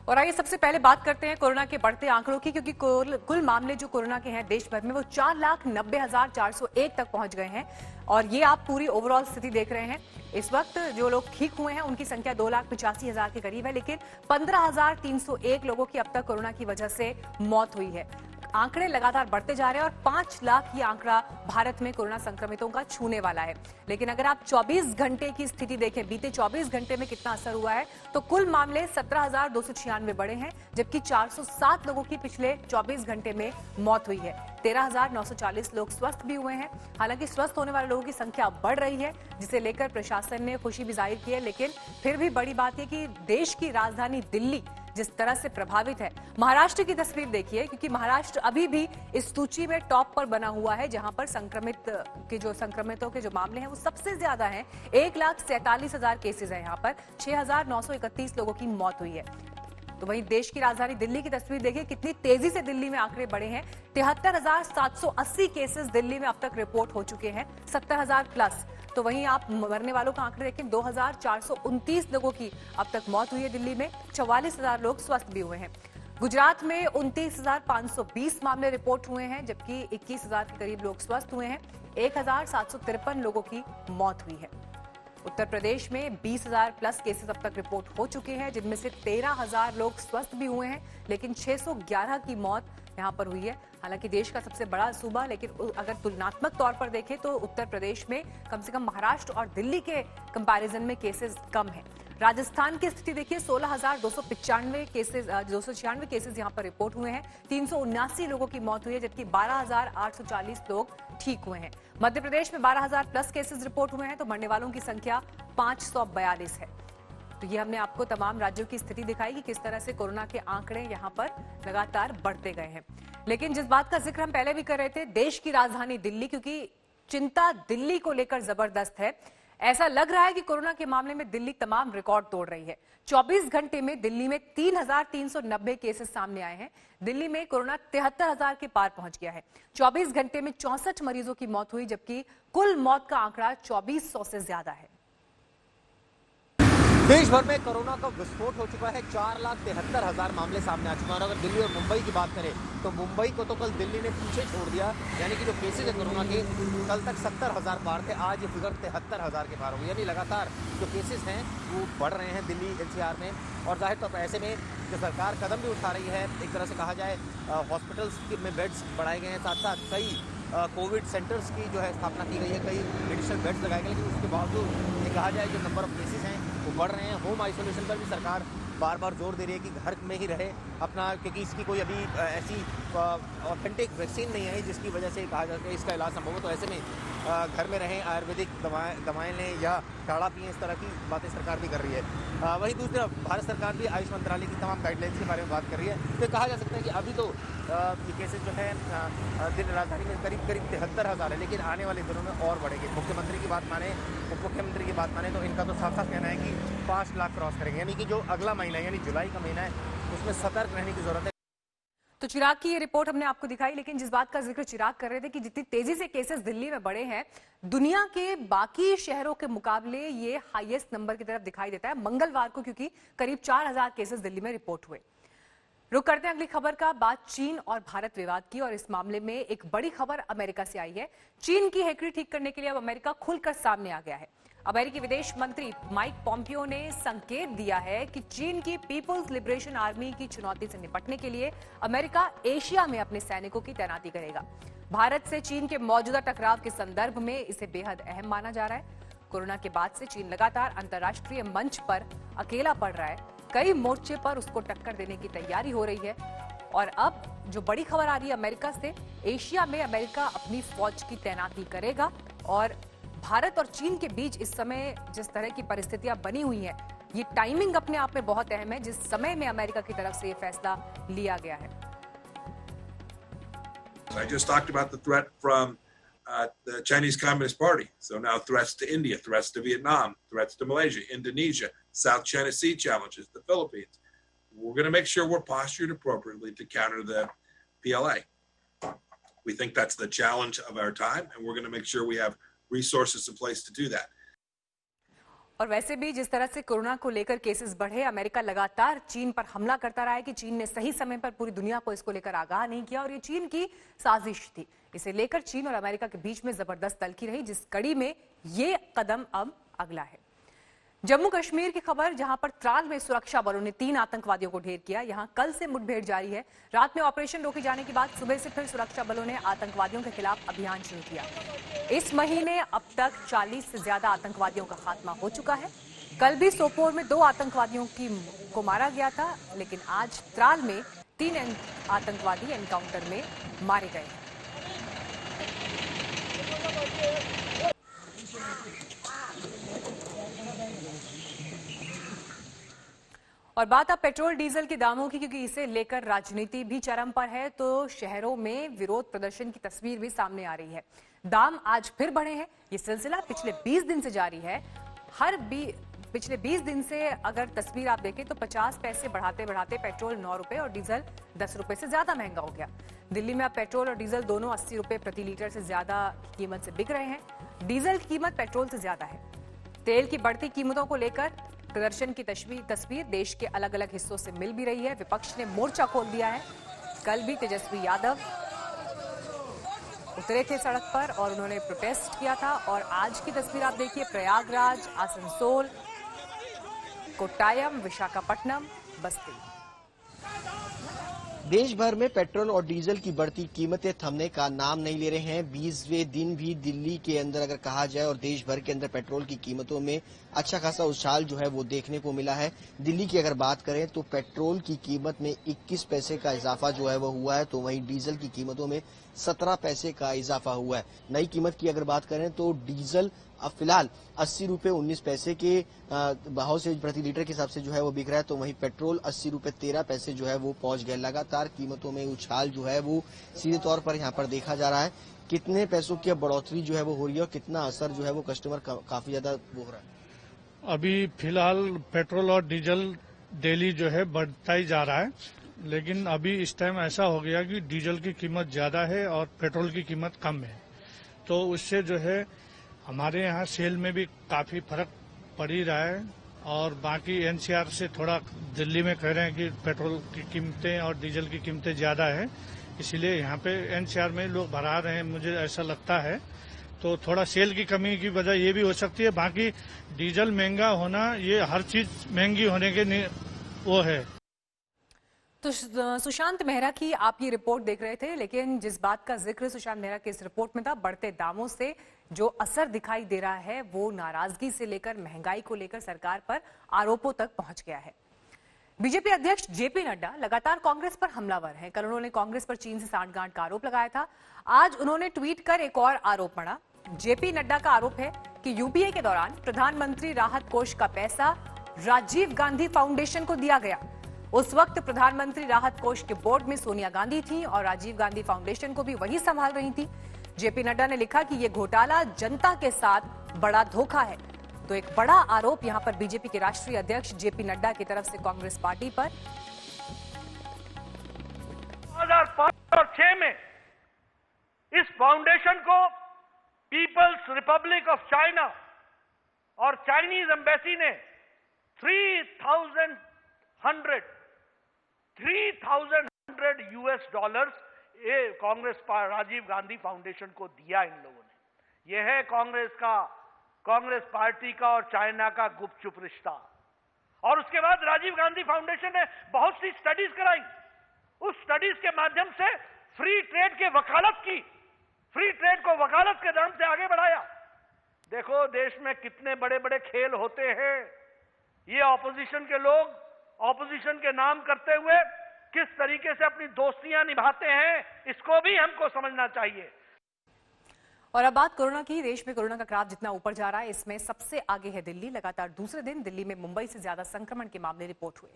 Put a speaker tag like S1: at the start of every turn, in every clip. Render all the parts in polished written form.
S1: और आइए सबसे पहले बात करते हैं कोरोना के बढ़ते आंकड़ों की, क्योंकि कुल मामले जो कोरोना के हैं देश भर में वो 4,90,401 तक पहुंच गए हैं। और ये आप पूरी ओवरऑल स्थिति देख रहे हैं। इस वक्त जो लोग ठीक हुए हैं उनकी संख्या 2,85,000 के करीब है, लेकिन 15,301 लोगों की अब तक कोरोना की वजह से मौत हुई है। आंकड़े लगातार बढ़ते जा रहे हैं और 5 लाख ये आंकड़ा भारत में कोरोना संक्रमितों का छूने वाला है। लेकिन अगर आप 24 घंटे की स्थिति देखें, बीते 24 घंटे में कितना असर हुआ है, तो कुल मामले 17,296 बढ़े हैं, जबकि 407 लोगों की पिछले 24 घंटे में मौत हुई है। 13,940 लोग स्वस्थ भी हुए हैं। हालांकि स्वस्थ होने वाले लोगों की संख्या बढ़ रही है, जिसे लेकर प्रशासन ने खुशी भी जाहिर की है। लेकिन फिर भी बड़ी बात यह कि देश की राजधानी दिल्ली जिस तरह से प्रभावित है, महाराष्ट्र की तस्वीर देखिए, क्योंकि महाराष्ट्र अभी भी इस सूची में टॉप पर बना हुआ है, जहां पर संक्रमितों के जो मामले हैं वो सबसे ज्यादा हैं। 1,47,000 केसेज हैं। यहाँ पर 6,931 लोगों की मौत हुई है। तो वहीं देश की राजधानी दिल्ली की तस्वीर देखिए, कितनी तेजी से दिल्ली में आंकड़े बढ़े हैं। 73,780 केसेस दिल्ली में अब तक रिपोर्ट हो चुके हैं, 70,000 प्लस। तो वहीं आप मरने वालों का आंकड़े देखें, 2,429 लोगों की अब तक मौत हुई है दिल्ली में, 44,000 लोग स्वस्थ भी हुए हैं। गुजरात में 29,520 मामले रिपोर्ट हुए हैं, जबकि 21,000 के करीब लोग स्वस्थ हुए हैं। 1,753 लोगों की मौत हुई है। उत्तर प्रदेश में 20,000 प्लस केसेस अब तक रिपोर्ट हो चुके हैं, जिनमें से 13,000 लोग स्वस्थ भी हुए हैं, लेकिन 611 की मौत यहां पर हुई है। हालांकि देश का सबसे बड़ा सूबा, लेकिन अगर तुलनात्मक तौर पर देखें तो उत्तर प्रदेश में कम से कम महाराष्ट्र और दिल्ली के कंपैरिजन में केसेस कम हैं। राजस्थान की स्थिति देखिए, 16,295 केसेस यहां पर रिपोर्ट हुए हैं, 379 लोगों की मौत हुई है, जबकि 12,840 लोग ठीक हुए हैं। मध्य प्रदेश में 12,000 प्लस केसेस रिपोर्ट हुए हैं, तो मरने वालों की संख्या 542 है। तो ये हमने आपको तमाम राज्यों की स्थिति दिखाई कि किस तरह से कोरोना के आंकड़े यहां पर लगातार बढ़ते गए हैं। लेकिन जिस बात का जिक्र हम पहले भी कर रहे थे, देश की राजधानी दिल्ली, क्योंकि चिंता दिल्ली को लेकर जबरदस्त है। ऐसा लग रहा है कि कोरोना के मामले में दिल्ली तमाम रिकॉर्ड तोड़ रही है। 24 घंटे में दिल्ली में 3,390 केसेस सामने आए हैं। दिल्ली में कोरोना 73,000 के पार पहुंच गया है। 24 घंटे में 64 मरीजों की मौत हुई, जबकि कुल मौत का आंकड़ा 2,400 से ज्यादा है।
S2: देश भर में कोरोना का विस्फोट हो चुका है। 4,73,000 मामले सामने आ चुके हैं। और अगर दिल्ली और मुंबई की बात करें तो मुंबई को तो कल दिल्ली ने पीछे छोड़ दिया, यानी कि जो केसेज है कोरोना के कल तक 70,000 पार थे, आज ये फिगर 73,000 के पार हो गई। यानी लगातार जो केसेस हैं वो बढ़ रहे हैं दिल्ली एनसीआर में। और जाहिर तौर पर ऐसे में जो सरकार कदम भी उठा रही है, एक तरह से कहा जाए हॉस्पिटल्स में बेड्स बढ़ाए गए हैं, साथ साथ कई कोविड सेंटर्स की जो है स्थापना की गई है, कई मेडिकल बेड्स लगाए गए। लेकिन उसके बावजूद ये कहा जाए जो नंबर ऑफ केसेस हैं वो बढ़ रहे हैं। होम आइसोलेशन पर भी सरकार बार बार जोर दे रही है कि घर में ही रहे अपना, क्योंकि इसकी कोई अभी ऐसी ऑथेंटिक वैक्सीन नहीं आई जिसकी वजह से कहा जाता है इसका इलाज संभव हो। तो ऐसे में घर में रहें, आयुर्वेदिक दवाएं लें या काढ़ा पिएं, इस तरह की बातें सरकार भी कर रही है। वहीं दूसरी तरफ भारत सरकार भी आयुष मंत्रालय की तमाम गाइडलाइंस के बारे में बात कर रही है। तो कहा जा सकता है कि अभी तो ये केसेज जो है दिन राजधानी में करीब 73,000 है, लेकिन आने वाले दिनों में और बढ़ेंगे। मुख्यमंत्री की बात माने, उप मुख्यमंत्री की बात माने तो इनका तो साफ साफ कहना है कि 5 लाख क्रॉस करेंगे, यानी कि जो अगला महीना यानी जुलाई का महीना है उसमें सतर्क रहने की जरूरत है।
S1: तो चिराग की ये रिपोर्ट हमने आपको दिखाई, लेकिन जिस बात का जिक्र चिराग कर रहे थे कि जितनी तेजी से केसेस दिल्ली में बढ़े हैं, दुनिया के बाकी शहरों के मुकाबले ये हाईएस्ट नंबर की तरफ दिखाई देता है मंगलवार को, क्योंकि करीब 4,000 केसेस दिल्ली में रिपोर्ट हुए। रुक करते हैं अगली खबर का, बात चीन और भारत विवाद की। और इस मामले में एक बड़ी खबर अमेरिका से आई है। चीन की हेकड़ी ठीक करने के लिए अब अमेरिका खुलकर सामने आ गया है। अमेरिकी विदेश मंत्री माइक पॉम्पियो ने संकेत दिया है कि चीन की पीपुल्स लिबरेशन आर्मी की चुनौती से निपटने के लिए अमेरिका एशिया में अपने सैनिकों की तैनाती करेगा। भारत से चीन के मौजूदा टकराव के संदर्भ में इसे बेहद अहम माना जा रहा है। कोरोना के बाद से चीन लगातार अंतर्राष्ट्रीय मंच पर अकेला पड़ रहा है। कई मोर्चे पर उसको टक्कर देने की तैयारी हो रही है। और अब जो बड़ी खबर आ रही है अमेरिका से, एशिया में अमेरिका अपनी फौज की तैनाती करेगा। और भारत और चीन के बीच इस समय जिस तरह की परिस्थितियां बनी हुई हैं, ये टाइमिंग अपने आप में बहुत अहम है, जिस समय में अमेरिका की तरफ से ये फैसला लिया गया है।
S3: I just talked about the threat from the Chinese Communist Party. So now threats to India, threats to Vietnam, threats to Malaysia, Indonesia, South China Sea challenges, the Philippines. We're going to make sure we're postured appropriately to counter the PLA. We think that's the challenge of our time, and we're going to make sure we have resources in place to do that.
S1: और वैसे भी जिस तरह से corona को लेकर cases बढ़े, America लगातार चीन पर हमला करता रहा है कि चीन ने सही समय पर पूरी दुनिया को इसको लेकर आगाह नहीं किया और ये चीन की साजिश थी। इसे लेकर चीन और अमेरिका के बीच में जबरदस्त तल्खी रही, जिस कड़ी में ये कदम अब अगला है। जम्मू कश्मीर की खबर, जहां पर त्राल में सुरक्षा बलों ने 3 आतंकवादियों को ढेर किया। यहां कल से मुठभेड़ जारी है। रात में ऑपरेशन रोके जाने के बाद सुबह से फिर सुरक्षा बलों ने आतंकवादियों के खिलाफ अभियान शुरू किया। इस महीने अब तक 40 से ज्यादा आतंकवादियों का खात्मा हो चुका है। कल भी सोपोर में 2 आतंकवादियों को मारा गया था, लेकिन आज त्राल में 3 आतंकवादी एनकाउंटर में मारे गए हैं। और बात अब पेट्रोल डीजल के दामों की, क्योंकि इसे लेकर राजनीति भी चरम पर है, तो शहरों में विरोध प्रदर्शन की तस्वीर भी सामने आ रही है। दाम आज फिर बढ़े हैं। ये सिलसिला पिछले 20 दिन से जारी है। पिछले 20 दिन से अगर तस्वीर आप देखें तो 50 पैसे बढ़ाते बढ़ाते पेट्रोल 9 रुपए और डीजल 10 रुपए से ज्यादा महंगा हो गया। दिल्ली में अब पेट्रोल और डीजल दोनों 80 रुपए प्रति लीटर से ज्यादा कीमत से बिक रहे हैं। डीजल की कीमत पेट्रोल से ज्यादा है। तेल की बढ़ती कीमतों को लेकर प्रदर्शन की तस्वीर देश के अलग अलग हिस्सों से मिल भी रही है। विपक्ष ने मोर्चा खोल दिया है। कल भी तेजस्वी यादव उतरे थे सड़क पर और उन्होंने प्रोटेस्ट किया था। और आज की तस्वीर आप देखिए, प्रयागराज, आसनसोल, कोट्टायम, विशाखापट्टनम, बस्ती।
S4: देश भर में पेट्रोल और डीजल की बढ़ती कीमतें थमने का नाम नहीं ले रहे हैं। 20वें दिन भी दिल्ली के अंदर अगर कहा जाए और देश भर के अंदर पेट्रोल की कीमतों में अच्छा खासा उछाल जो है वो देखने को मिला है। दिल्ली की अगर बात करें तो पेट्रोल की कीमत में 21 पैसे का इजाफा जो है वो हुआ है, तो वहीं डीजल की कीमतों में 17 पैसे का इजाफा हुआ है। नई कीमत की अगर बात करें तो डीजल अब फिलहाल 80 रुपए 19 पैसे के भाव से प्रति लीटर के हिसाब से जो है वो बिक रहा है, तो वहीं पेट्रोल 80 रुपए 13 पैसे जो है वो पहुंच गए। लगातार कीमतों में उछाल जो है वो सीधे तौर पर यहाँ पर देखा जा रहा है। कितने पैसों की बढ़ोतरी जो है वो हो रही है और कितना असर जो है वो कस्टमर काफी ज्यादा वो हो रहा है।
S5: अभी फिलहाल पेट्रोल और डीजल डेली जो है बढ़ता ही जा रहा है, लेकिन अभी इस टाइम ऐसा हो गया कि डीजल की कीमत ज्यादा है और पेट्रोल की कीमत कम है, तो उससे जो है हमारे यहाँ सेल में भी काफी फर्क पड़ ही रहा है। और बाकी एनसीआर से थोड़ा दिल्ली में कह रहे हैं कि पेट्रोल की कीमतें और डीजल की कीमतें ज्यादा है, इसीलिए यहाँ पे एनसीआर में लोग भरा रहे हैं, मुझे ऐसा लगता है। तो थोड़ा सेल की कमी की वजह ये भी हो सकती है। बाकी डीजल महंगा होना, ये हर चीज महंगी होने के वो है।
S1: तो सुशांत मेहरा की आप ये रिपोर्ट देख रहे थे, लेकिन जिस बात का जिक्र सुशांत मेहरा की इस रिपोर्ट में था, बढ़ते दामों से जो असर दिखाई दे रहा है वो नाराजगी से लेकर महंगाई को लेकर सरकार पर आरोपों तक पहुंच गया है। बीजेपी अध्यक्ष जेपी नड्डा लगातार कांग्रेस पर हमलावर हैं। कल उन्होंने कांग्रेस पर चीन से सांठगांठ का आरोप लगाया था। आज उन्होंने ट्वीट कर एक और आरोप मढ़ा। जेपी नड्डा का आरोप है कि यूपीए के दौरान प्रधानमंत्री राहत कोष का पैसा राजीव गांधी फाउंडेशन को दिया गया। उस वक्त प्रधानमंत्री राहत कोष के बोर्ड में सोनिया गांधी थी और राजीव गांधी फाउंडेशन को भी वही संभाल रही थी। जेपी नड्डा ने लिखा कि यह घोटाला जनता के साथ बड़ा धोखा है। तो एक बड़ा आरोप यहां पर बीजेपी के राष्ट्रीय अध्यक्ष जेपी नड्डा की तरफ से कांग्रेस पार्टी पर।
S6: 2005 और 6 में इस फाउंडेशन को पीपल्स रिपब्लिक ऑफ चाइना और चाइनीज एम्बेसी ने 3,100 US डॉलर्स ये कांग्रेस राजीव गांधी फाउंडेशन को दिया इन लोगों ने। यह है कांग्रेस पार्टी का और चाइना का गुपचुप रिश्ता। और उसके बाद राजीव गांधी फाउंडेशन ने बहुत सी स्टडीज कराई। उस स्टडीज के माध्यम से फ्री ट्रेड के वकालत की, फ्री ट्रेड को वकालत के नाम से आगे बढ़ाया। देखो देश में कितने बड़े बड़े खेल होते हैं। ये ऑपोजिशन के लोग ऑपोजिशन के नाम करते हुए किस तरीके से अपनी दोस्तियां निभाते हैं, इसको भी हमको समझना चाहिए।
S1: और अब बात कोरोना की। देश में कोरोना का ग्राफ जितना ऊपर जा रहा है, इसमें सबसे आगे है दिल्ली। लगातार दूसरे दिन दिल्ली में मुंबई से ज्यादा संक्रमण के मामले रिपोर्ट हुए।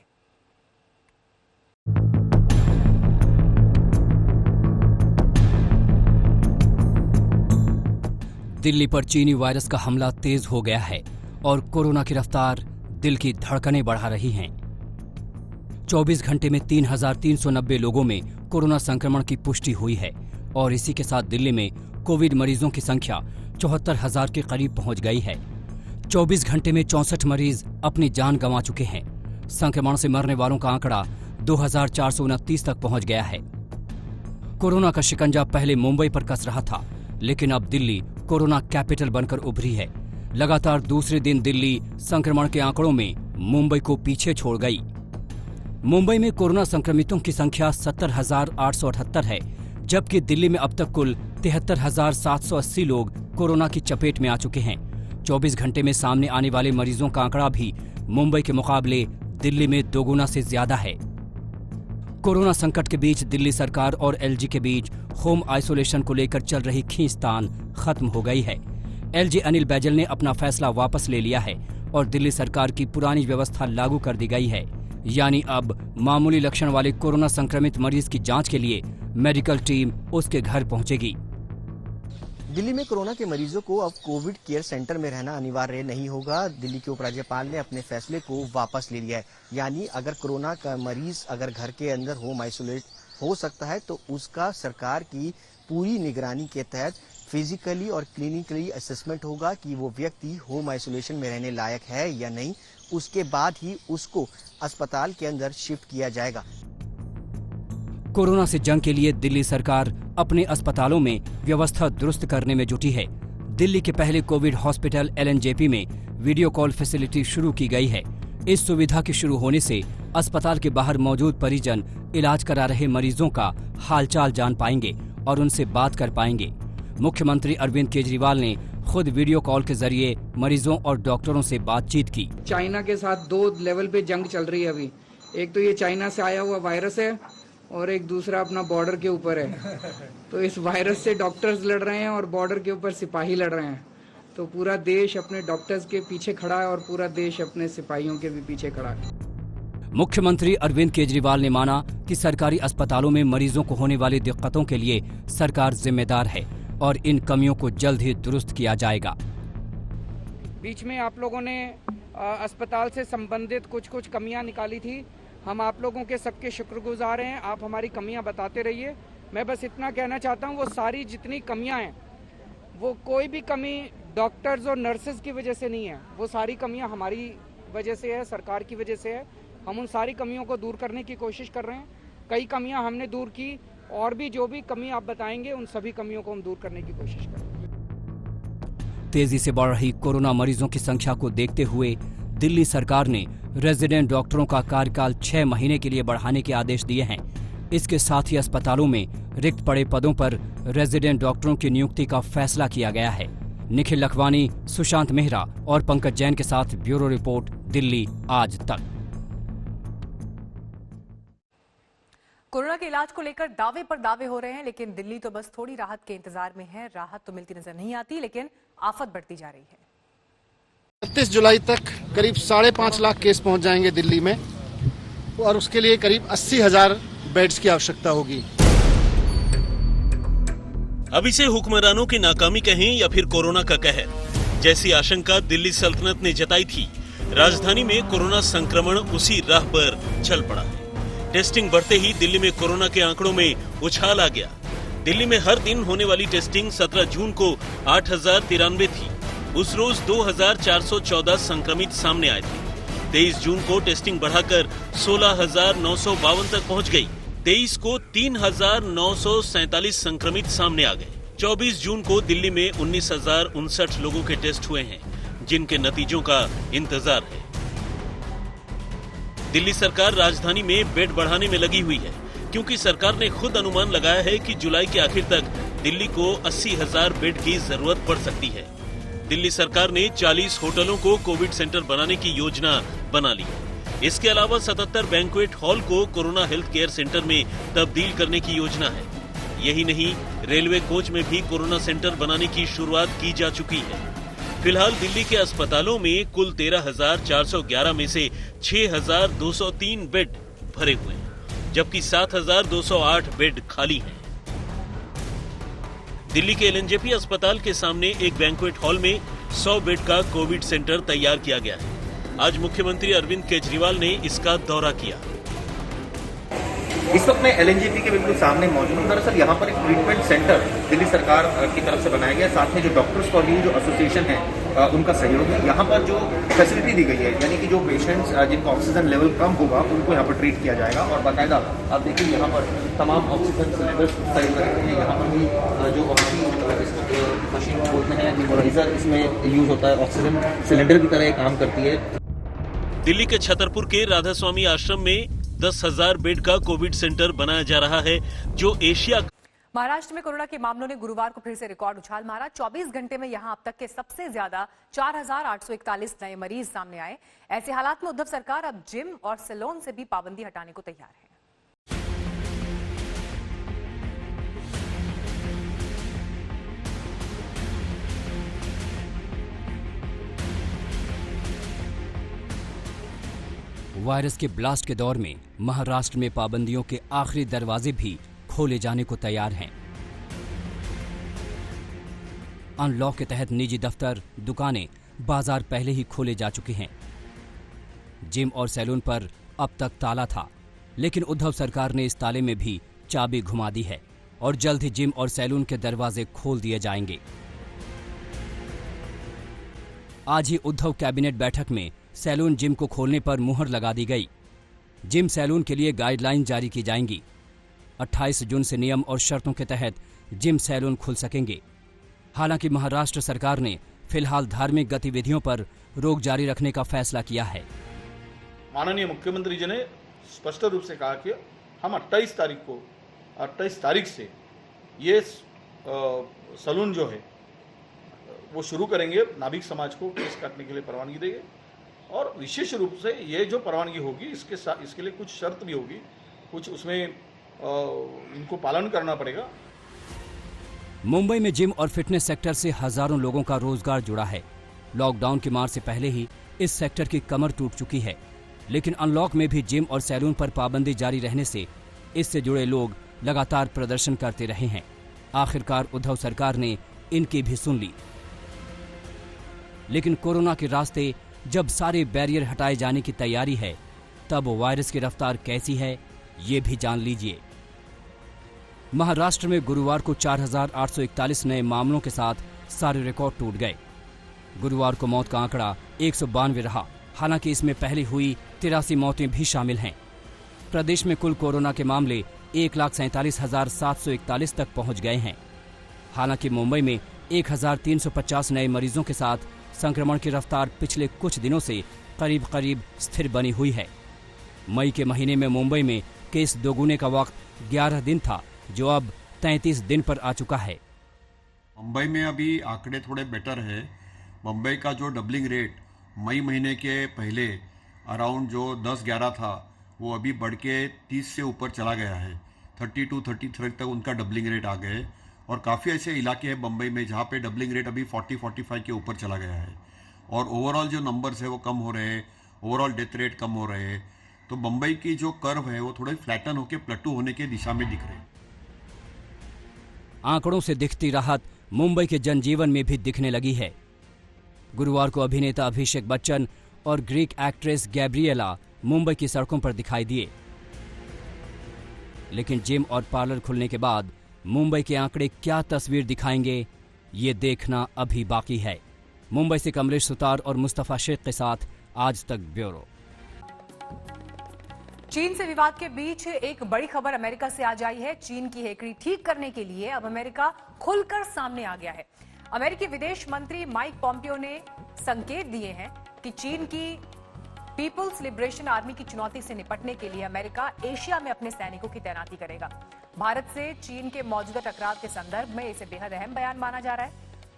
S7: दिल्ली पर चीनी वायरस का हमला तेज हो गया है और कोरोना की रफ्तार दिल की धड़कनें बढ़ा रही हैं। 24 घंटे में 3,390 लोगों में कोरोना संक्रमण की पुष्टि हुई है और इसी के साथ दिल्ली में कोविड मरीजों की संख्या 74,000 के करीब पहुंच गई है। 24 घंटे में 64 मरीज अपनी जान गंवा चुके हैं। संक्रमण से मरने वालों का आंकड़ा 2429 तक पहुंच गया है। कोरोना का शिकंजा पहले मुंबई पर कस रहा था, लेकिन अब दिल्ली कोरोना कैपिटल बनकर उभरी है। लगातार दूसरे दिन दिल्ली संक्रमण के आंकड़ों में मुंबई को पीछे छोड़ गई। मुंबई में कोरोना संक्रमितों की संख्या 70,878 है, जबकि दिल्ली में अब तक कुल 73,780 लोग कोरोना की चपेट में आ चुके हैं। 24 घंटे में सामने आने वाले मरीजों का आंकड़ा भी मुंबई के मुकाबले दिल्ली में दोगुना से ज्यादा है। कोरोना संकट के बीच दिल्ली सरकार और एलजी के बीच होम आइसोलेशन को लेकर चल रही खींचतान खत्म हो गई है। एलजी अनिल बैजल ने अपना फैसला वापस ले लिया है और दिल्ली सरकार की पुरानी व्यवस्था लागू कर दी गई है, यानी अब मामूली लक्षण वाले कोरोना संक्रमित मरीज की जांच के लिए मेडिकल टीम उसके घर पहुंचेगी।
S4: दिल्ली में कोरोना के मरीजों को अब कोविड केयर सेंटर में रहना अनिवार्य नहीं होगा। दिल्ली के उपराज्यपाल ने अपने फैसले को वापस ले लिया है, यानी अगर कोरोना का मरीज अगर घर के अंदर होम आइसोलेट हो सकता है तो उसका सरकार की पूरी निगरानी के तहत फिजिकली और क्लिनिकली असेसमेंट होगा कि वो व्यक्ति होम आइसोलेशन में रहने लायक है या नहीं। उसके बाद ही उसको अस्पताल के अंदर शिफ्ट किया जाएगा।
S7: कोरोना से जंग के लिए दिल्ली सरकार अपने अस्पतालों में व्यवस्था दुरुस्त करने में जुटी है। दिल्ली के पहले कोविड हॉस्पिटल एलएनजेपी में वीडियो कॉल फैसिलिटी शुरू की गई है। इस सुविधा के शुरू होने से अस्पताल के बाहर मौजूद परिजन इलाज करा रहे मरीजों का हालचाल जान पाएंगे और उनसे बात कर पाएंगे। मुख्यमंत्री अरविंद केजरीवाल ने खुद वीडियो कॉल के जरिए मरीजों और डॉक्टरों से बातचीत की।
S8: चाइना के साथ 2 लेवल पे जंग चल रही है अभी। एक तो ये चाइना से आया हुआ वायरस है और एक दूसरा अपना बॉर्डर के ऊपर है। तो इस वायरस से डॉक्टर्स लड़ रहे हैं और बॉर्डर के ऊपर सिपाही लड़ रहे हैं। तो पूरा देश अपने डॉक्टर्स के पीछे खड़ा है और पूरा देश अपने सिपाहियों के भी पीछे खड़ा है।
S7: मुख्यमंत्री अरविंद केजरीवाल ने माना कि सरकारी अस्पतालों में मरीजों को होने वाली दिक्कतों के लिए सरकार जिम्मेदार है और इन कमियों को जल्द ही दुरुस्त किया जाएगा।
S8: बीच में आप लोगों ने अस्पताल से संबंधित कुछ कमियां निकाली थी। हम आप लोगों के सबके शुक्रगुजार हैं। आप हमारी कमियां बताते रहिए। मैं बस इतना कहना चाहता हूं, वो सारी जितनी कमियां हैं वो कोई भी कमी डॉक्टर्स और नर्सेज की वजह से नहीं है। वो सारी कमियां हमारी वजह से है, सरकार की वजह से है। हम उन सारी कमियों को दूर करने की कोशिश कर रहे हैं। कई कमियां हमने दूर की और भी जो भी कमी आप बताएंगे उन सभी कमियों को हम दूर करने की कोशिश करेंगे।
S7: तेजी से बढ़ रही कोरोना मरीजों की संख्या को देखते हुए दिल्ली सरकार ने रेजिडेंट डॉक्टरों का कार्यकाल 6 महीने के लिए बढ़ाने के आदेश दिए हैं। इसके साथ ही अस्पतालों में रिक्त पड़े पदों पर रेजिडेंट डॉक्टरों की नियुक्ति का फैसला किया गया है। निखिल लखवानी, सुशांत मेहरा और पंकज जैन के साथ ब्यूरो रिपोर्ट, दिल्ली आज तक।
S1: कोरोना के इलाज को लेकर दावे पर दावे हो रहे हैं, लेकिन दिल्ली तो बस थोड़ी राहत के इंतजार में है। राहत तो मिलती नजर नहीं आती, लेकिन आफत बढ़ती जा रही है।
S9: 31 जुलाई तक करीब 5.5 लाख केस पहुंच जाएंगे दिल्ली में और उसके लिए करीब 80,000 बेड्स की आवश्यकता होगी।
S10: अब इसे हुक्मरानों की नाकामी कहें या फिर कोरोना का कहर, जैसी आशंका दिल्ली सल्तनत ने जताई थी, राजधानी में कोरोना संक्रमण उसी राह पर चल पड़ा है। टेस्टिंग बढ़ते ही दिल्ली में कोरोना के आंकड़ों में उछाल आ गया। दिल्ली में हर दिन होने वाली टेस्टिंग 17 जून को 8,093 थी। उस रोज 2,414 संक्रमित सामने आए थे। 23 जून को टेस्टिंग बढ़ाकर 16,952 तक पहुंच गई। 23 को 3,947 संक्रमित सामने आ गए। 24 जून को दिल्ली में 19,059 लोगों के टेस्ट हुए हैं, जिनके नतीजों का इंतजार है। दिल्ली सरकार राजधानी में बेड बढ़ाने में लगी हुई है, क्योंकि सरकार ने खुद अनुमान लगाया है कि जुलाई के आखिर तक दिल्ली को 80,000 बेड की जरूरत पड़ सकती है। दिल्ली सरकार ने 40 होटलों को कोविड सेंटर बनाने की योजना बना ली। इसके अलावा 77 बैंक्वेट हॉल को कोरोना हेल्थ केयर सेंटर में तब्दील करने की योजना है। यही नहीं, रेलवे कोच में भी कोरोना सेंटर बनाने की शुरुआत की जा चुकी है। फिलहाल दिल्ली के अस्पतालों में कुल 13,411 में से 6,203 बेड भरे हुए हैं, जबकि 7,208 बेड खाली हैं। दिल्ली के एलएनजेपी अस्पताल के सामने एक बैंक्वेट हॉल में 100 बेड का कोविड सेंटर तैयार किया गया है। आज मुख्यमंत्री अरविंद केजरीवाल ने इसका दौरा किया।
S2: इस वक्त मैं एलएनजेपी के बिल्कुल सामने मौजूद हूँ। दरअसल यहाँ पर एक ट्रीटमेंट सेंटर दिल्ली सरकार की तरफ से बनाया गया, साथ में जो डॉक्टर्स कॉलेज जो एसोसिएशन है उनका सहयोग है। यहाँ पर जो फैसिलिटी दी गई है, यानी कि जो पेशेंट्स जिनका ऑक्सीजन लेवल कम होगा उनको यहाँ पर ट्रीट किया जाएगा। और बाकायदा आप देखिए यहाँ पर तमाम ऑक्सीजन सिलेंडर्स खरीद रहे हैं। यहाँ पर भी जो ऑक्सीजन मशीन बोलते हैं नेबुलाइजर, इसमें यूज होता है, ऑक्सीजन सिलेंडर की तरह ये काम करती है।
S10: दिल्ली के छतरपुर के राधा स्वामी आश्रम में 10,000 बेड का कोविड सेंटर बनाया जा रहा है, जो एशिया।
S1: महाराष्ट्र में कोरोना के मामलों ने गुरुवार को फिर से रिकॉर्ड उछाल मारा। 24 घंटे में यहां अब तक के सबसे ज्यादा 4,841 नए मरीज सामने आए। ऐसे हालात में उद्धव सरकार अब जिम और सैलून से भी पाबंदी हटाने को तैयार है।
S7: वायरस के ब्लास्ट के दौर में महाराष्ट्र में पाबंदियों के आखिरी दरवाजे भी खोले जाने को तैयार हैं। अनलॉक के तहत निजी दफ्तर, दुकानें, बाजार पहले ही खोले जा चुके हैं। जिम और सैलून पर अब तक ताला था, लेकिन उद्धव सरकार ने इस ताले में भी चाबी घुमा दी है और जल्द ही जिम और सैलून के दरवाजे खोल दिए जाएंगे। आज ही उद्धव कैबिनेट बैठक में सैलून जिम को खोलने पर मुहर लगा दी गई। जिम सैलून के लिए गाइडलाइन जारी की जाएंगी। 28 जून से नियम और शर्तों के तहत जिम सैलून खुल सकेंगे। हालांकि महाराष्ट्र सरकार ने फिलहाल धार्मिक गतिविधियों पर रोक जारी रखने का फैसला किया है।
S11: माननीय मुख्यमंत्री जी ने स्पष्ट रूप से कहा कि हम 28 तारीख से ये सैलून जो है वो शुरू करेंगे। नाभिक समाज को केस काटने के लिए परवानगी देंगे और विशेष रूप से ये जो परवानगी होगी इसके लिए कुछ शर्त भी होगी, कुछ उसमें इनको पालन करना पड़ेगा।
S7: मुंबई में जिम और फिटनेस सेक्टर से हजारों लोगों का रोजगार जुड़ा है। लॉकडाउन की मार से पहले ही इस सेक्टर की कमर टूट चुकी है, लेकिन अनलॉक में भी जिम और सैलून पर पाबंदी जारी रहने से इससे जुड़े लोग लगातार प्रदर्शन करते रहे हैं। आखिरकार उद्धव सरकार ने इनकी भी सुन ली। लेकिन कोरोना के रास्ते जब सारे बैरियर हटाए जाने की तैयारी है, तब वायरस की रफ्तार कैसी है ये भी जान लीजिए। महाराष्ट्र में गुरुवार को 4,841 नए मामलों के साथ सारे रिकॉर्ड टूट गए। गुरुवार को मौत का आंकड़ा 192 रहा। हालांकि इसमें पहले हुई 83 मौतें भी शामिल हैं। प्रदेश में कुल कोरोना के मामले 1,47,741 तक पहुंच गए हैं। हालांकि मुंबई में 1,350 नए मरीजों के साथ संक्रमण की रफ्तार पिछले कुछ दिनों से करीब करीब स्थिर बनी हुई है। मई के महीने में मुंबई में केस दोगुने का वक्त 11 दिन था, जो अब 33 दिन पर आ चुका है।
S12: मुंबई में अभी आंकड़े थोड़े बेटर है। मुंबई का जो डबलिंग रेट मई महीने के पहले अराउंड जो 10-11 था, वो अभी बढ़ के 30 से ऊपर चला गया है। 32-33 तक उनका डबलिंग रेट आ गए। और काफ़ी ऐसे इलाके हैं मुंबई में जहाँ पे डबलिंग रेट अभी 40-45 के ऊपर चला गया है। और ओवरऑल जो नंबर्स है वो कम हो रहे हैं, ओवरऑल डेथ रेट कम हो रहे हैं। तो मुंबई की जो कर्व है वो थोड़े फ्लैटन होकर प्लेटू होने की दिशा में दिख रहे हैं।
S7: आंकड़ों से दिखती राहत मुंबई के जनजीवन में भी दिखने लगी है। गुरुवार को अभिनेता अभिषेक बच्चन और ग्रीक एक्ट्रेस गैब्रिएला मुंबई की सड़कों पर दिखाई दिए। लेकिन जिम और पार्लर खुलने के बाद मुंबई के आंकड़े क्या तस्वीर दिखाएंगे, ये देखना अभी बाकी है। मुंबई से कमलेश सुतार और मुस्तफा शेख के साथ आज तक ब्यूरो।
S1: चीन से विवाद के बीच एक बड़ी खबर अमेरिका से आज आई है। चीन की हेकड़ी ठीक करने के लिए अब अमेरिका खुलकर सामने आ गया है। अमेरिकी विदेश मंत्री माइक पॉम्पियो ने संकेत दिए हैं कि चीन की पीपुल्स लिबरेशन आर्मी की चुनौती से निपटने के लिए अमेरिका एशिया में अपने सैनिकों की तैनाती करेगा। भारत से चीन के मौजूदा टकराव के संदर्भ में इसे बेहद अहम बयान माना जा रहा है।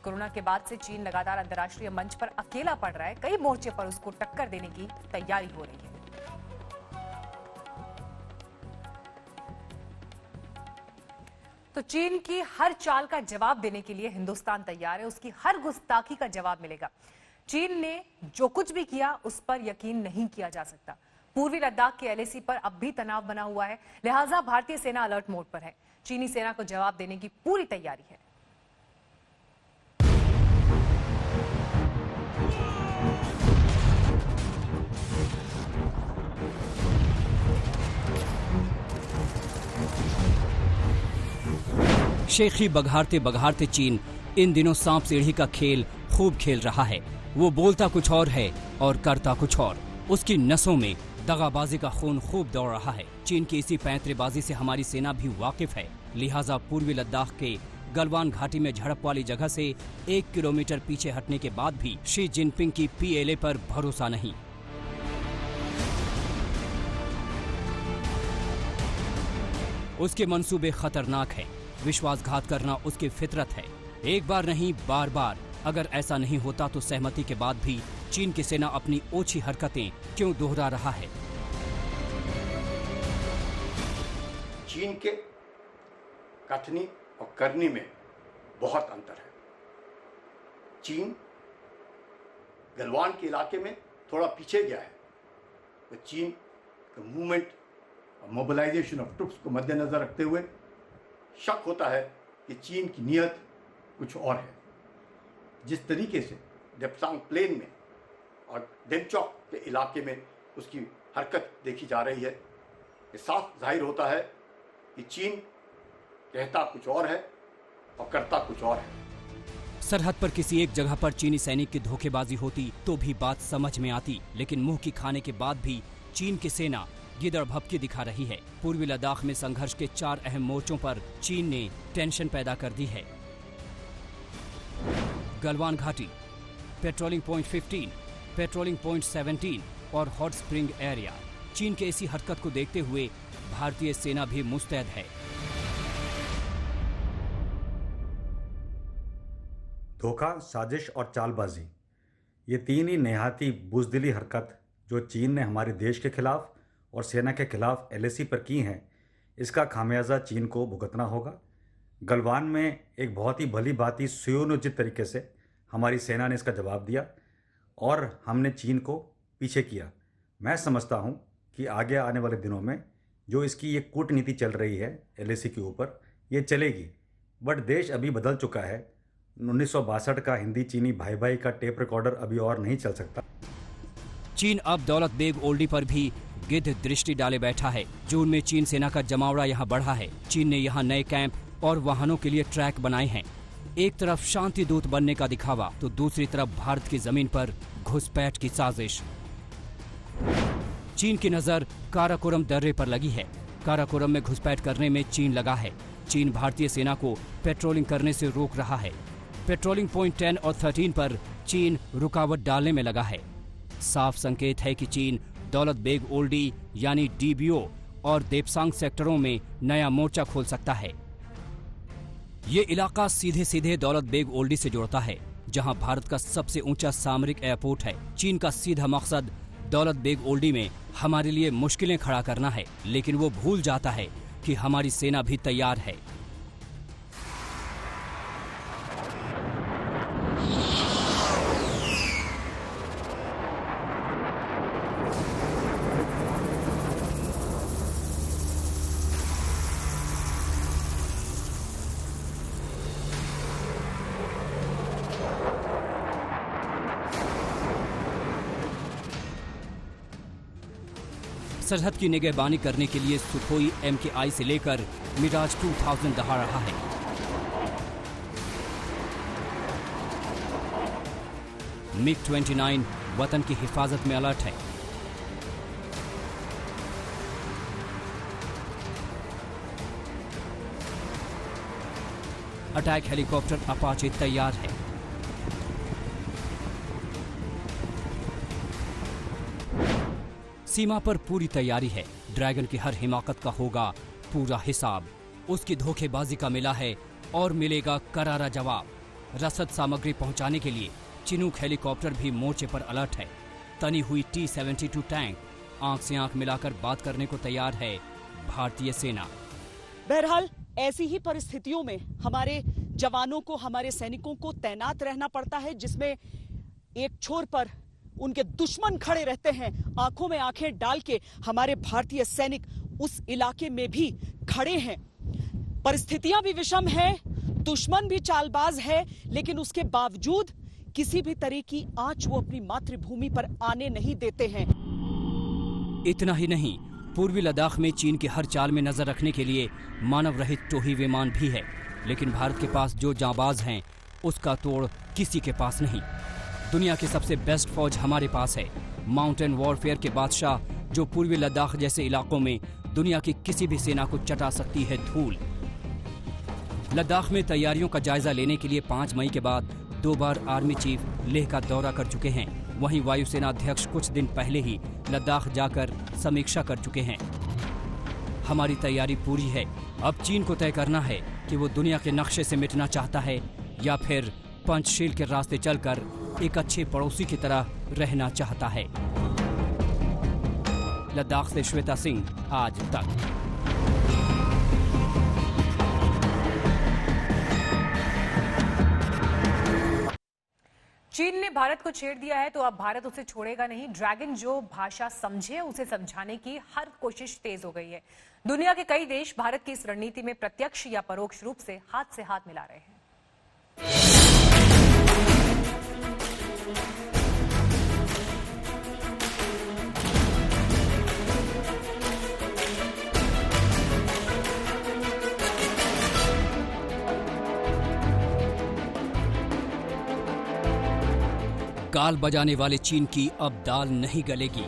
S1: कोरोना के बाद से चीन लगातार अंतर्राष्ट्रीय मंच पर अकेला पड़ रहा है। कई मोर्चे पर उसको टक्कर देने की तैयारी हो रही है। तो चीन की हर चाल का जवाब देने के लिए हिंदुस्तान तैयार है। उसकी हर गुस्ताखी का जवाब मिलेगा। चीन ने जो कुछ भी किया उस पर यकीन नहीं किया जा सकता। पूर्वी लद्दाख के एलएसी पर अब भी तनाव बना हुआ है, लिहाजा भारतीय सेना अलर्ट मोड पर है। चीनी सेना को जवाब देने की पूरी तैयारी है।
S7: शेखी बघारते बघारते चीन इन दिनों सांप सीढ़ी का खेल खूब खेल रहा है। वो बोलता कुछ और है और करता कुछ और। उसकी नसों में दगाबाजी का खून खूब दौड़ रहा है। चीन की इसी पैंतरेबाजी से हमारी सेना भी वाकिफ है। लिहाजा पूर्वी लद्दाख के गलवान घाटी में झड़प वाली जगह से 1 किलोमीटर पीछे हटने के बाद भी शी जिनपिंग की PLA पर भरोसा नहीं। उसके मंसूबे खतरनाक है। विश्वासघात करना उसकी फितरत है। एक बार नहीं, बार बार। अगर ऐसा नहीं होता तो सहमति के बाद भी चीन की सेना अपनी ओछी हरकतें क्यों दोहरा रहा है?
S13: चीन के कथनी और करनी में बहुत अंतर है। चीन गलवान के इलाके में थोड़ा पीछे गया है, तो चीन का मूवमेंट और मोबिलाइजेशन ऑफ ट्रुप्स को मद्देनजर रखते हुए शक होता है कि चीन की नीयत कुछ और है। जिस तरीके से डेप्सांग प्लेन में और डेमचौक के इलाके में उसकी हरकत देखी जा रही है, ये साफ जाहिर होता है कि चीन कहता कुछ और है और करता कुछ और है।
S7: सरहद पर किसी एक जगह पर चीनी सैनिक की धोखेबाजी होती तो भी बात समझ में आती, लेकिन मुंह की खाने के बाद भी चीन की सेना गिदड़ भभकी दिखा रही है। पूर्वी लद्दाख में संघर्ष के 4 अहम मोर्चों पर चीन ने टेंशन पैदा कर दी है। गलवान घाटी, पेट्रोलिंग पॉइंट 15, पेट्रोलिंग पॉइंट 17 और हॉट स्प्रिंग एरिया। चीन के इसी हरकत को देखते हुए भारतीय सेना भी मुस्तैद है।
S14: धोखा, साजिश और चालबाजी, ये 3 ही नेहाती बुजदिली हरकत जो चीन ने हमारे देश के खिलाफ और सेना के खिलाफ LAC पर की हैं, इसका खामियाजा चीन को भुगतना होगा। गलवान में एक बहुत ही भली भांति सुयोजित तरीके से हमारी सेना ने इसका जवाब दिया और हमने चीन को पीछे किया। मैं समझता हूं कि आगे आने वाले दिनों में जो इसकी ये कूटनीति चल रही है LAC के ऊपर, ये चलेगी। बट देश अभी बदल चुका है। 1962 का हिंदी चीनी भाई भाई का टेप रिकॉर्डर अभी और नहीं चल सकता।
S7: चीन अब दौलत बेग ओल्डी पर भी गिद्ध दृष्टि डाले बैठा है। जून में चीन सेना का जमावड़ा यहाँ बढ़ा है। चीन ने यहाँ नए कैंप और वाहनों के लिए ट्रैक बनाए हैं। एक तरफ शांति दूत बनने का दिखावा तो दूसरी तरफ भारत की जमीन पर घुसपैठ की साजिश। चीन की नजर काराकोरम दर्रे पर लगी है। काराकोरम में घुसपैठ करने में चीन लगा है। चीन भारतीय सेना को पेट्रोलिंग करने से रोक रहा है। पेट्रोलिंग पॉइंट 10 और 13 पर चीन रुकावट डालने में लगा है। साफ संकेत है कि चीन दौलत बेग ओल्डी यानी DBO और देपसांग सेक्टरों में नया मोर्चा खोल सकता है। ये इलाका सीधे सीधे दौलत बेग ओल्डी से जुड़ता है, जहां भारत का सबसे ऊंचा सामरिक एयरपोर्ट है। चीन का सीधा मकसद दौलत बेग ओल्डी में हमारे लिए मुश्किलें खड़ा करना है, लेकिन वो भूल जाता है कि हमारी सेना भी तैयार है। सरहद की निगहबानी करने के लिए सुखोई MKI से लेकर मिराज 2000 दहा रहा है। MiG-29 वतन की हिफाजत में अलर्ट है। अटैक हेलीकॉप्टर अपाचे तैयार है। सीमा पर पूरी तैयारी है। ड्रैगन की हर हिमाकत का होगा पूरा हिसाब। उसकी धोखेबाजी का मिला है और मिलेगा करारा जवाब। रसद सामग्री पहुंचाने के लिए चिनूक हेलीकॉप्टर भी मोर्चे पर अलर्ट है। तनी हुई T-72 टैंक आंख से आंख मिलाकर बात करने को तैयार है भारतीय सेना।
S15: बहरहाल ऐसी ही परिस्थितियों में हमारे जवानों को, हमारे सैनिकों को तैनात रहना पड़ता है, जिसमें एक छोर पर उनके दुश्मन खड़े रहते हैं। आंखों में आंखें डाल के हमारे भारतीय सैनिक उस इलाके में भी खड़े हैं। परिस्थितियां भी विषम है, दुश्मन भी चालबाज है, लेकिन उसके बावजूद किसी भी तरह की आंच वो अपनी मातृभूमि पर आने नहीं देते हैं।
S7: इतना ही नहीं, पूर्वी लद्दाख में चीन की हर चाल में नजर रखने के लिए मानव रहित टोही विमान भी है। लेकिन भारत के पास जो जांबाज हैं उसका तोड़ किसी के पास नहीं। दुनिया की सबसे बेस्ट फौज हमारे पास है। माउंटेन वॉरफेयर के बादशाह जो पूर्वी लद्दाख जैसे इलाकों में दुनिया की किसी भी सेना को चटा सकती है धूल। लद्दाख में तैयारियों का जायजा लेने के लिए 5 मई के बाद 2 बार आर्मी चीफ लेह का दौरा कर चुके हैं। वहीं वायुसेना अध्यक्ष कुछ दिन पहले ही लद्दाख जाकर समीक्षा कर चुके हैं। हमारी तैयारी पूरी है। अब चीन को तय करना है कि वो दुनिया के नक्शे से मिटना चाहता है या फिर पंचशील के रास्ते चलकर एक अच्छे पड़ोसी की तरह रहना चाहता है। लद्दाख से श्वेता सिंह, आज तक।
S1: चीन ने भारत को छेड़ दिया है तो अब भारत उसे छोड़ेगा नहीं। ड्रैगन जो भाषा समझे उसे समझाने की हर कोशिश तेज हो गई है। दुनिया के कई देश भारत की इस रणनीति में प्रत्यक्ष या परोक्ष रूप से हाथ मिला रहे हैं।
S7: गाल बजाने वाले चीन की अब दाल नहीं गलेगी।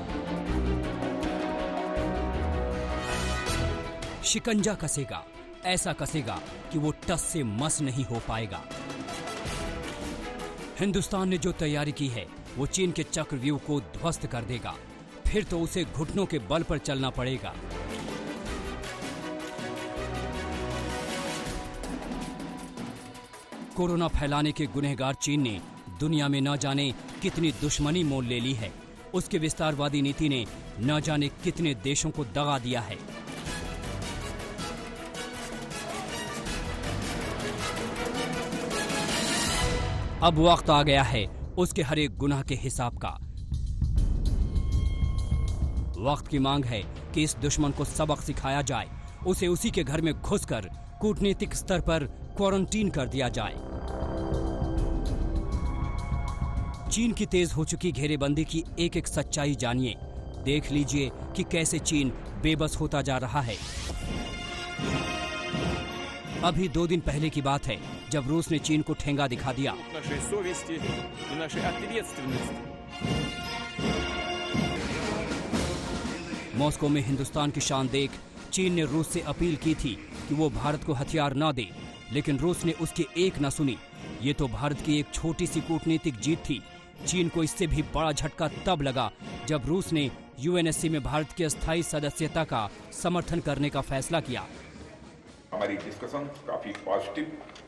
S7: शिकंजा कसेगा, ऐसा कसेगा कि वो टस से मस नहीं हो पाएगा। हिंदुस्तान ने जो तैयारी की है वो चीन के चक्रव्यूह को ध्वस्त कर देगा। फिर तो उसे घुटनों के बल पर चलना पड़ेगा। कोरोना फैलाने के गुनहगार चीन ने दुनिया में न जाने कितनी दुश्मनी मोल ले ली है। उसके विस्तारवादी नीति ने न जाने कितने देशों को दगा दिया है। अब वक्त आ गया है उसके हर एक गुनाह के हिसाब का। वक्त की मांग है कि इस दुश्मन को सबक सिखाया जाए, उसे उसी के घर में घुसकर कूटनीतिक स्तर पर क्वारंटीन कर दिया जाए। चीन की तेज हो चुकी घेरेबंदी की एक एक सच्चाई जानिए। देख लीजिए कि कैसे चीन बेबस होता जा रहा है। अभी 2 दिन पहले की बात है जब रूस ने चीन को ठेंगा दिखा दिया। मॉस्को में हिंदुस्तान की शान देख चीन ने रूस से अपील की थी कि वो भारत को हथियार न दे, लेकिन रूस ने उसकी एक न सुनी। ये तो भारत की एक छोटी सी कूटनीतिक जीत थी। चीन को इससे भी बड़ा झटका तब लगा जब रूस ने यूएनएससी में भारत की अस्थायी सदस्यता का समर्थन करने का फैसला किया।
S16: हमारी डिस्कशन काफी पॉजिटिव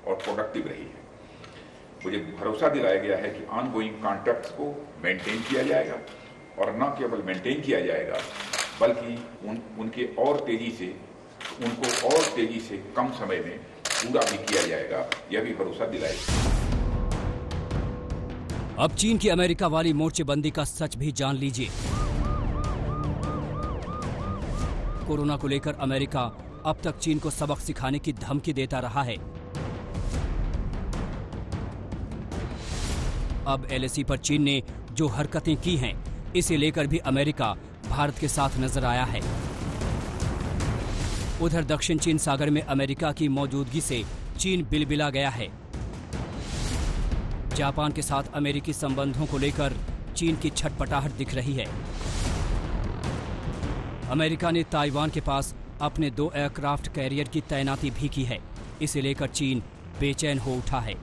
S16: और प्रोडक्टिव रही है। मुझे भरोसा दिलाया गया है कि ऑनगोइंग कॉन्ट्रैक्ट्स को मेंटेन किया जाएगा और न केवल मेंटेन किया जाएगा बल्कि उनको और तेजी से कम समय में पूरा भी किया जाएगा, यह भी भरोसा दिलाएगा।
S7: अब चीन की अमेरिका वाली मोर्चेबंदी का सच भी जान लीजिए। कोरोना को लेकर अमेरिका अब तक चीन को सबक सिखाने की धमकी देता रहा है। अब एलएसी पर चीन ने जो हरकतें की हैं, इसे लेकर भी अमेरिका भारत के साथ नजर आया है। उधर दक्षिण चीन सागर में अमेरिका की मौजूदगी से चीन बिलबिला गया है। जापान के साथ अमेरिकी संबंधों को लेकर चीन की छटपटाहट दिख रही है। अमेरिका ने ताइवान के पास अपने 2 एयरक्राफ्ट कैरियर की तैनाती भी की है। इसे लेकर चीन बेचैन हो उठा है।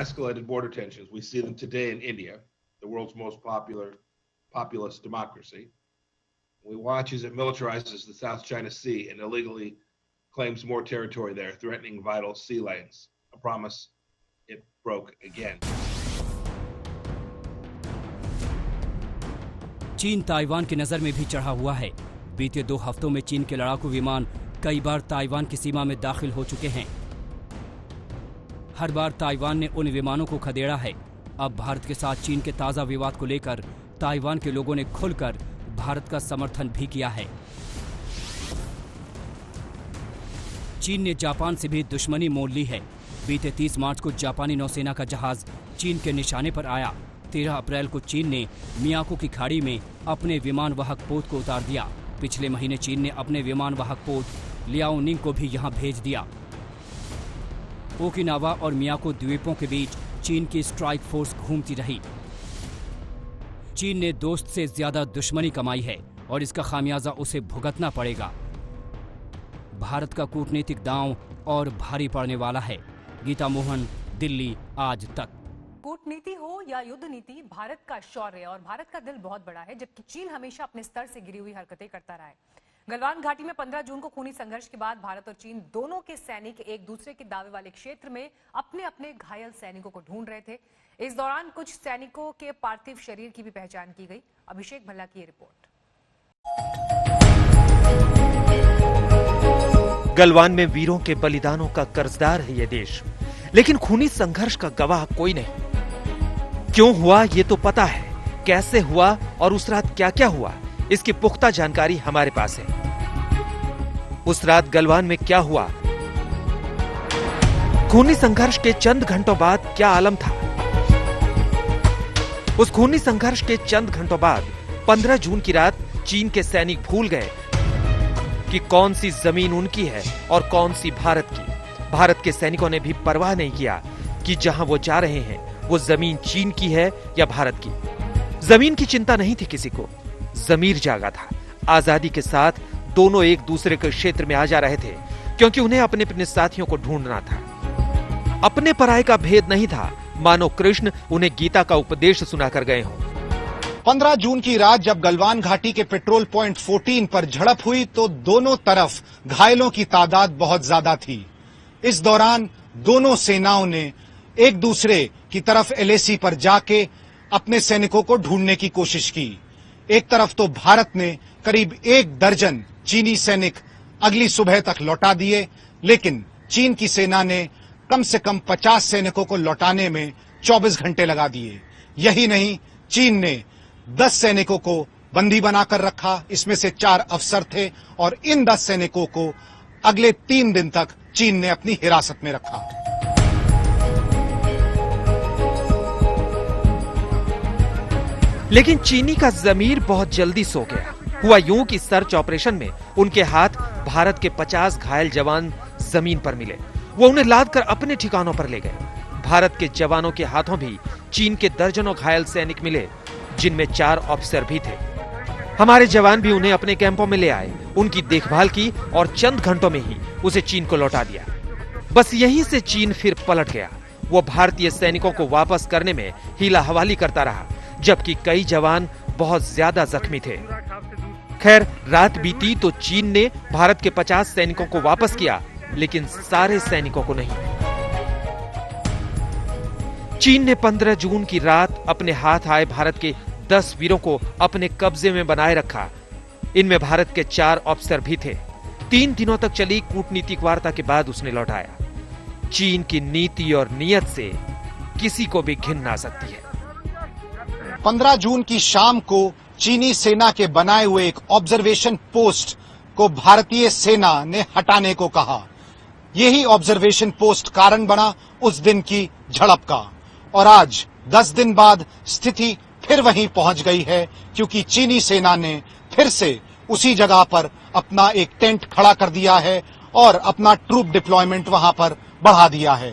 S17: Escalated border tensions. We see them today in India, the world's most populous democracy. We watch as it militarizes the South China Sea and illegally claims more territory there, threatening vital sea lanes. A promise it broke again.
S7: चीन Taiwan की नजर में भी चढ़ा हुआ है। बीते 2 हफ्तों में चीन के लड़ाकू विमान कई बार ताइवान की सीमा में दाखिल हो चुके हैं। हर बार ताइवान ने उन विमानों को खदेड़ा है। अब भारत के साथ चीन के ताजा विवाद को लेकर ताइवान के लोगों ने खुलकर भारत का समर्थन भी किया है। चीन ने जापान से भी दुश्मनी मोल ली है। बीते 30 मार्च को जापानी नौसेना का जहाज चीन के निशाने पर आया। 13 अप्रैल को चीन ने मियाको की खाड़ी में अपने विमान वाहक पोत को उतार दिया। पिछले महीने चीन ने अपने विमान वाहक पोत लियाओनिंग को भी यहां भेज दिया। ओकिनावा और मियाको द्वीपों के बीच चीन की स्ट्राइक फोर्स घूमती रही। चीन ने दोस्त से ज्यादा दुश्मनी कमाई है और इसका खामियाजा उसे भुगतना पड़ेगा। भारत का कूटनीतिक दांव और भारी पड़ने वाला है। गीता मोहन, दिल्ली, आज तक।
S1: कूटनीति हो या युद्ध नीति, भारत का शौर्य और भारत का दिल बहुत बड़ा है, जबकि चीन हमेशा अपने स्तर से गिरी हुई हरकतें करता रहा है। गलवान घाटी में 15 जून को खूनी संघर्ष के बाद भारत और चीन दोनों के सैनिक एक दूसरे के दावे वाले क्षेत्र में अपने अपने घायल सैनिकों को ढूंढ रहे थे। इस दौरान कुछ सैनिकों के पार्थिव शरीर की भी पहचान की गई। अभिषेक भल्ला की रिपोर्ट।
S18: गलवान में वीरों के बलिदानों का कर्जदार है ये देश, लेकिन खूनी संघर्ष का गवाह कोई नहीं। क्यों हुआ ये तो पता है, कैसे हुआ और उस रात क्या क्या हुआ इसकी पुख्ता जानकारी हमारे पास है। उस रात गलवान में क्या हुआ, खूनी संघर्ष के चंद घंटों बाद क्या आलम था। उस खूनी संघर्ष के चंद घंटों बाद 15 जून की रात चीन के सैनिक भूल गए कि कौन सी जमीन उनकी है और कौन सी भारत की। भारत के सैनिकों ने भी परवाह नहीं किया कि जहां वो जा रहे हैं वो जमीन चीन की है या भारत की। जमीन की चिंता नहीं थी किसी को, जमीर जागा था। आजादी के साथ दोनों एक दूसरे के क्षेत्र में आ जा रहे थे, क्योंकि उन्हें अपने अपने साथियों को ढूंढना था। अपने पराये का भेद नहीं था, मानो कृष्ण उन्हें गीता का उपदेश सुनाकर गए हों।
S19: 15 जून की रात जब गलवान घाटी के पेट्रोल पॉइंट 14 पर झड़प हुई तो दोनों तरफ घायलों की तादाद बहुत ज्यादा थी। इस दौरान दोनों सेनाओं ने एक दूसरे की तरफ एलएसी पर जाके अपने सैनिकों को ढूंढने की कोशिश की। एक तरफ तो भारत ने करीब 1 दर्जन चीनी सैनिक अगली सुबह तक लौटा दिए, लेकिन चीन की सेना ने कम से कम 50 सैनिकों को लौटाने में 24 घंटे लगा दिए। यही नहीं, चीन ने 10 सैनिकों को बंदी बनाकर रखा, इसमें से 4 अफसर थे और इन 10 सैनिकों को अगले 3 दिन तक चीन ने अपनी हिरासत में रखा।
S18: लेकिन चीनी का जमीर बहुत जल्दी सो गया। हुआ यूं कि सर्च ऑपरेशन में उनके हाथ भारत के 50 घायल जवान जमीन पर मिले। वो उन्हें लादकर अपने ठिकानों पर ले गए। भारत के जवानों के हाथों भी चीन के दर्जनों घायल सैनिक मिले, जिनमें 4 ऑफिसर भी थे। हमारे जवान भी उन्हें अपने कैंपों में ले आए, उनकी देखभाल की और चंद घंटों में ही उसे चीन को लौटा दिया। बस यहीं से चीन फिर पलट गया। वो भारतीय सैनिकों को वापस करने में हीला हवाली करता रहा, जबकि कई जवान बहुत ज्यादा जख्मी थे। खैर, रात बीती तो चीन ने भारत के 50 सैनिकों को वापस किया, लेकिन सारे सैनिकों को नहीं। चीन ने 15 जून की रात अपने हाथ आए भारत के 10 वीरों को अपने कब्जे में बनाए रखा। इनमें भारत के 4 ऑफिसर भी थे। 3 दिनों तक चली कूटनीतिक वार्ता के बाद उसने लौटाया। चीन की नीति और नियत से किसी को भी घिन आ सकती है।
S19: 15 जून की शाम को चीनी सेना के बनाए हुए एक ऑब्जर्वेशन पोस्ट को भारतीय सेना ने हटाने को कहा। यही ऑब्जर्वेशन पोस्ट कारण बना उस दिन की झड़प का। और आज 10 दिन बाद स्थिति फिर वहीं पहुंच गई है, क्योंकि चीनी सेना ने फिर से उसी जगह पर अपना एक टेंट खड़ा कर दिया है और अपना ट्रूप डिप्लॉयमेंट वहां पर बढ़ा दिया है।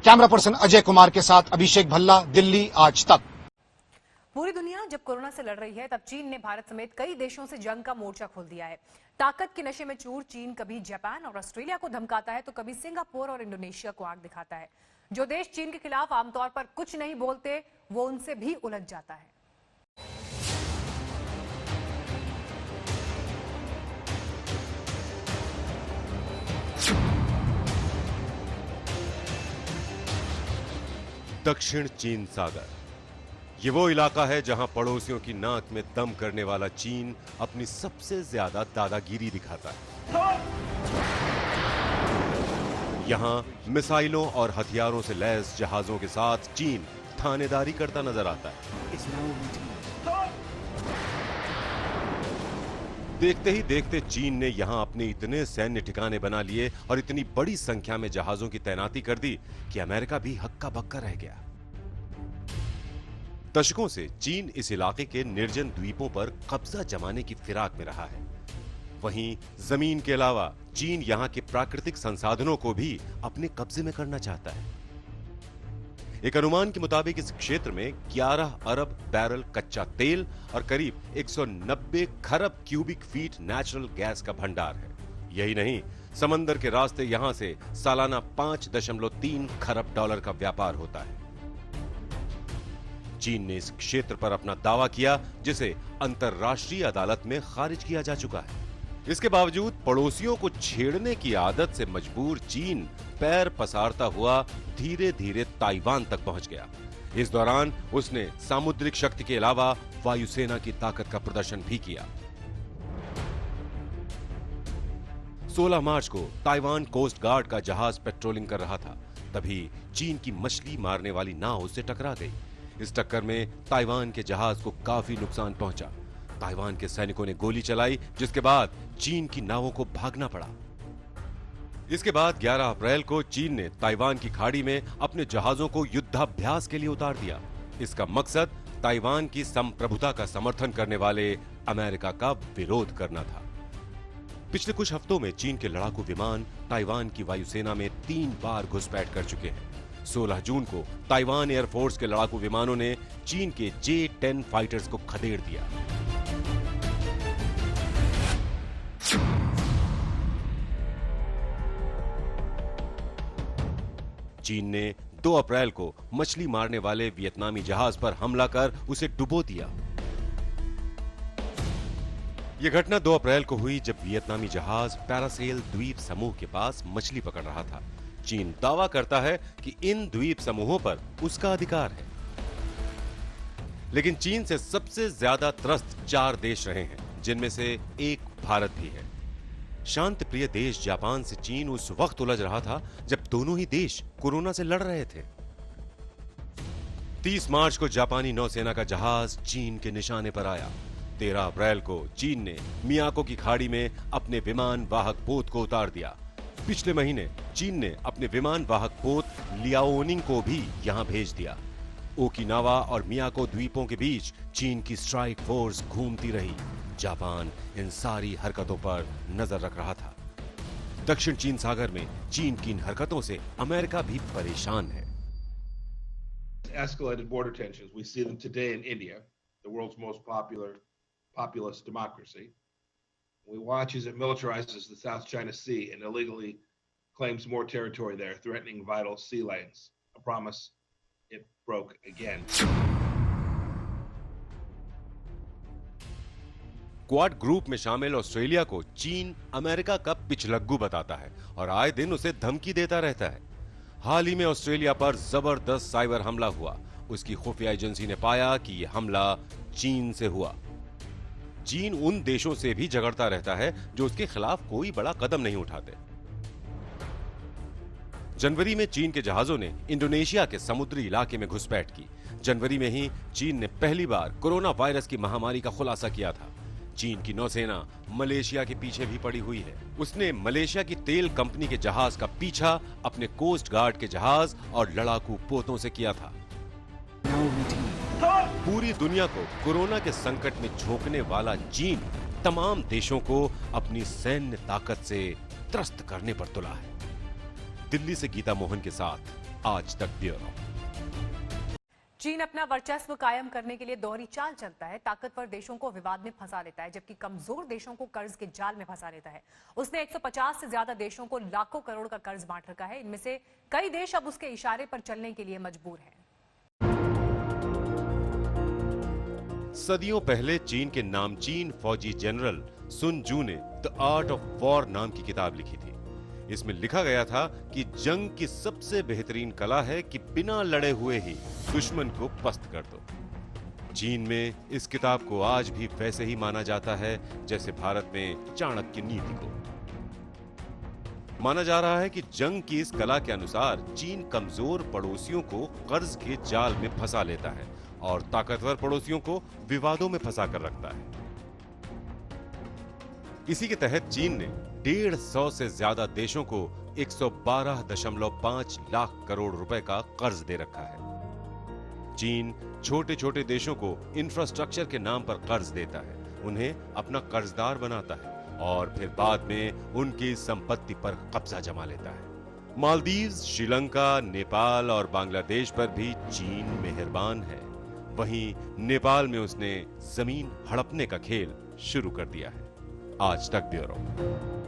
S19: कैमरा पर्सन अजय कुमार के साथ अभिषेक भल्ला, दिल्ली, आज तक।
S1: पूरी दुनिया जब कोरोना से लड़ रही है, तब चीन ने भारत समेत कई देशों से जंग का मोर्चा खोल दिया है। ताकत के नशे में चूर चीन कभी जापान और ऑस्ट्रेलिया को धमकाता है तो कभी सिंगापुर और इंडोनेशिया को आंख दिखाता है। जो देश चीन के खिलाफ आमतौर पर कुछ नहीं बोलते, वो उनसे भी उलझ जाता है।
S20: दक्षिण चीन सागर, ये वो इलाका है जहां पड़ोसियों की नाक में दम करने वाला चीन अपनी सबसे ज्यादा दादागिरी दिखाता है। यहां मिसाइलों और हथियारों से लैस जहाजों के साथ चीन थानेदारी करता नजर आता है। देखते ही देखते चीन ने यहां अपने इतने सैन्य ठिकाने बना लिए और इतनी बड़ी संख्या में जहाजों की तैनाती कर दी कि अमेरिका भी हक्का बक्का रह गया। दशकों से चीन इस इलाके के निर्जन द्वीपों पर कब्जा जमाने की फिराक में रहा है। वहीं जमीन के अलावा चीन यहां के प्राकृतिक संसाधनों को भी अपने कब्जे में करना चाहता है। एक अनुमान के मुताबिक इस क्षेत्र में 11 अरब बैरल कच्चा तेल और करीब 190 खरब क्यूबिक फीट नेचुरल गैस का भंडार है। यही नहीं, समंदर के रास्ते यहां से सालाना 5.3 खरब डॉलर का व्यापार होता है। चीन ने इस क्षेत्र पर अपना दावा किया, जिसे अंतर्राष्ट्रीय अदालत में खारिज किया जा चुका है। इसके बावजूद पड़ोसियों को छेड़ने की आदत से मजबूर चीन पैर पसारता हुआ धीरे धीरे ताइवान तक पहुंच गया। इस दौरान उसने सामुद्रिक शक्ति के अलावा वायुसेना की ताकत का प्रदर्शन भी किया। 16 मार्च को ताइवान कोस्ट गार्ड का जहाज पेट्रोलिंग कर रहा था, तभी चीन की मछली मारने वाली नाव उससे टकरा गई। इस टक्कर में ताइवान के जहाज को काफी नुकसान पहुंचा। ताइवान के सैनिकों ने गोली चलाई, जिसके बाद चीन की नावों को भागना पड़ा। इसके बाद 11 अप्रैल को चीन ने ताइवान की खाड़ी में अपने जहाजों को युद्धाभ्यास के लिए उतार दिया। इसका मकसद ताइवान की संप्रभुता का समर्थन करने वाले अमेरिका का विरोध करना था। पिछले कुछ हफ्तों में चीन के लड़ाकू विमान ताइवान की वायुसेना में 3 बार घुसपैठ कर चुके हैं। 16 जून को ताइवान एयरफोर्स के लड़ाकू विमानों ने चीन के J-10 फाइटर्स को खदेड़ दिया। चीन ने 2 अप्रैल को मछली मारने वाले वियतनामी जहाज पर हमला कर उसे डुबो दिया। यह घटना 2 अप्रैल को हुई, जब वियतनामी जहाज पैरासेल द्वीप समूह के पास मछली पकड़ रहा था। चीन दावा करता है कि इन द्वीप समूहों पर उसका अधिकार है, लेकिन चीन से सबसे ज्यादा त्रस्त 4 देश रहे हैं, जिनमें से एक भारत भी है। शांत प्रिय देश जापान से चीन उस वक्त उलझ रहा था जब दोनों ही देश कोरोना से लड़ रहे थे। 30 मार्च को जापानी नौसेना का जहाज चीन के निशाने पर आया। 13 अप्रैल को चीन ने मियाको की खाड़ी में अपने विमान वाहक पोत को उतार दिया। पिछले महीने चीन ने अपने विमान वाहक पोत लियाओनिंग को भी यहां भेज दिया। ओकिनावा और मियाको द्वीपों के बीच चीन की स्ट्राइक फोर्स घूमती रही। जापान इन सारी हरकतों पर नजर रख रहा था। दक्षिण चीन सागर में चीन की इन हरकतों से अमेरिका भी परेशान है।
S17: Escalated border tensions. We see them today in India, the world's most populous democracy. We watch as it militarizes the South China Sea and illegally claims more territory there, threatening vital sea lanes. A promise it broke again.
S20: Quad group में शामिल Australia को चीन America का पिछलग्गू बताता है और आए दिन उसे धमकी देता रहता है। हाल ही में ऑस्ट्रेलिया पर जबरदस्त साइबर हमला हुआ। उसकी खुफिया एजेंसी ने पाया कि यह हमला चीन से हुआ। चीन उन देशों से भी झगड़ता रहता है जो उसके खिलाफ कोई बड़ा कदम नहीं उठाते। जनवरी में चीन के जहाजों ने इंडोनेशिया के समुद्री इलाके में घुसपैठ की। जनवरी में ही चीन ने पहली बार कोरोना वायरस की महामारी का खुलासा किया था। चीन की नौसेना मलेशिया के पीछे भी पड़ी हुई है। उसने मलेशिया की तेल कंपनी के जहाज का पीछा अपने कोस्ट गार्ड के जहाज और लड़ाकू पोतों से किया था। पूरी दुनिया को कोरोना के संकट में झोंकने वाला चीन तमाम देशों को अपनी सैन्य ताकत से त्रस्त करने पर तुला है। दिल्ली से गीता मोहन के साथ आज तक ब्यूरो।
S1: चीन अपना वर्चस्व कायम करने के लिए दोहरी चाल चलता है। ताकतवर देशों को विवाद में फंसा लेता है, जबकि कमजोर देशों को कर्ज के जाल में फंसा लेता है। उसने 150 से ज्यादा देशों को लाखों करोड़ का कर्ज बांट रखा है। इनमें से कई देश अब उसके इशारे पर चलने के लिए मजबूर हैं।
S20: सदियों पहले चीन के नामचीन फौजी जनरल सुन जू ने द आर्ट ऑफ वॉर नाम की किताब लिखी थी। इसमें लिखा गया था कि जंग की सबसे बेहतरीन कला है कि बिना लड़े हुए ही दुश्मन को पस्त कर दो। चीन में इस किताब को आज भी वैसे ही माना जाता है जैसे भारत में चाणक्य नीति को। माना जा रहा है कि जंग की इस कला के अनुसार चीन कमजोर पड़ोसियों को कर्ज के जाल में फंसा लेता है और ताकतवर पड़ोसियों को विवादों में फंसा कर रखता है। इसी के तहत चीन ने 150 से ज्यादा देशों को 112.5 लाख करोड़ रुपए का कर्ज दे रखा है। चीन छोटे छोटे देशों को इंफ्रास्ट्रक्चर के नाम पर कर्ज देता है, उन्हें अपना कर्जदार बनाता है और फिर बाद में उनकी संपत्ति पर कब्जा जमा लेता है। मालदीव्स, श्रीलंका, नेपाल और बांग्लादेश पर भी चीन मेहरबान है। वहीं नेपाल में उसने जमीन हड़पने का खेल शुरू कर दिया है। आज तक ब्यूरो।